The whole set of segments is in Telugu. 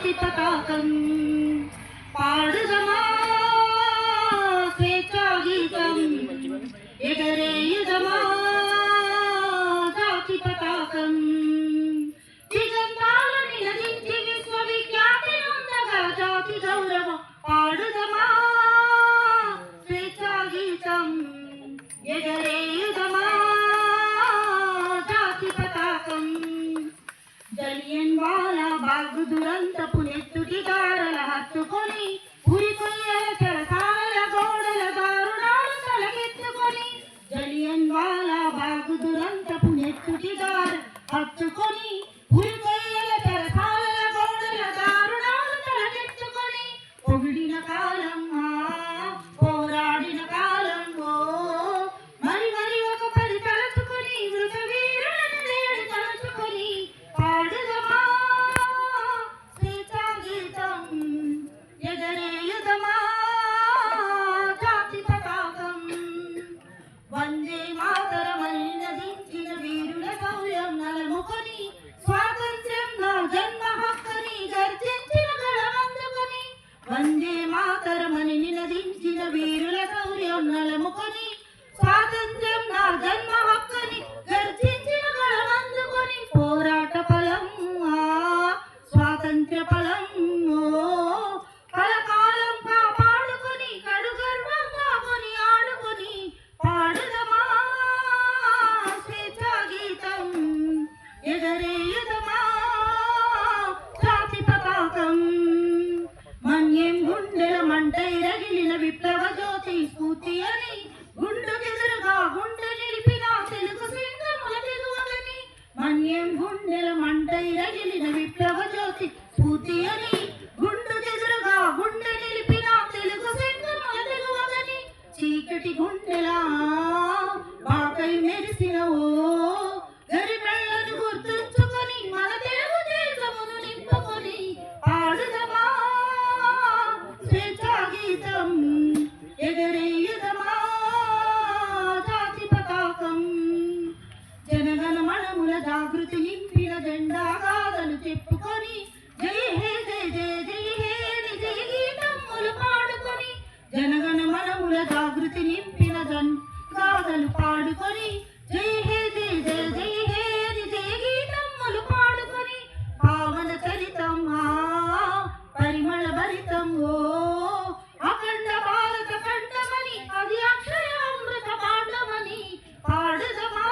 జాతి పతాకం పాడుదమా స్వేచ్ఛా గీతం ఎగరేయుదమా జాతి పతాకం దిగంతాలను నిలదించి విశ్వవిఖ్యాతి నొందగా జాతి గౌరవం పాడుదమా స్వేచ్ఛా గీతం ఎగరేయుదమా జాతి పతాకం జలియన్ వాలా బాగ్ దురంతపు నెత్తుటి దారల హత్తుకొని ఉరికొయ్యల చెరసాల గోడల దారుణాలు తలకెత్తుకొని జలియన్ వాలా బాగ్ దురంతపు నెత్తుటి దార హత్తుకొని ఉరికొయ్యల చెరసాల గోడల దారుణాలు తలకెత్తుకొని పొగిడిన కాలం పోరాడిన కాలం మరి మరి ఒక పది తలచుకొని మృత వీరులను నేడు తలచుకొని పాడుదమా స్వేచ్ఛా గీతం ఎగరేయుదమా జాతి పతాకం వందే మాతరమని నదించిన వీరుల శౌర్యం నలముకొని స్వాతంత్ర్యం నా జన్మ హక్కని గర్జించిన గళమందుకొని వందే మాతరమని నినదించిన వీరుల శౌర్యం నలముకొని స్వాతంత్ర్యం నా జన్మ హక్కని గర్జించిన గళమందుకొని పోరాట ఫలం స్వాతంత్ర్య ఫలం కలకాలం కాపాడుకొని కడు గర్వంగా కొని ఆడుకొని పాడుదమా స్వేచ్ఛా గీతం ఎగరేయుదమా జాతి పతాకం మన్యం గుండెల మంటై రగిలిన విప్లవ జ్యోతి స్ఫూర్తి అని గుండెకెదురుగా గుండె నిలిపిన తెలుగు సింగముల తెగువని మన్యం గుండెల మంటై రగిలిన విప్లవ జ్యోతి స్ఫూర్తి అని గుండెకెదురుగా గుండె నిలిపిన తెలుగు సింగముల తెగువని చీకటి గుండెల బాకై మెరిసిన గరిమెళ్ళను గుర్తుంచుకొని మన తెలుగు దేశమును నింపుకొని పాడుదమా స్వేచ్ఛా గీతం ఎగరేయుదమా జాతి పతాకం జనగణ మనముల జాగృతి నింపిన జెండా గాథలు చెప్పుకొని జై హే జై జై జై హే జయ గీతములు పాడుకొని జనగణ మనముల జాగృతి నింపిన గాథలు పాడుకొని జై హే జై జై జై హే జయ గీతములు పాడుకొని పావన చరితం పరిమళ భరితం అఖండ భారత ఖండమని అది అక్షయ అమృత పాండమని పాడుదమా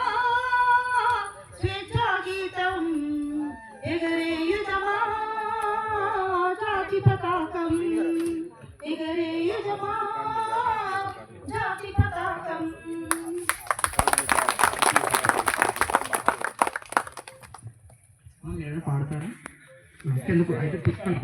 స్వేచ్ఛా గీతం ఎగరేయుదమా జాతి పతాకం ఎగరేయుదమా జాతి పతాకం పాడతారా ఎందుకు అయితే పుస్తకం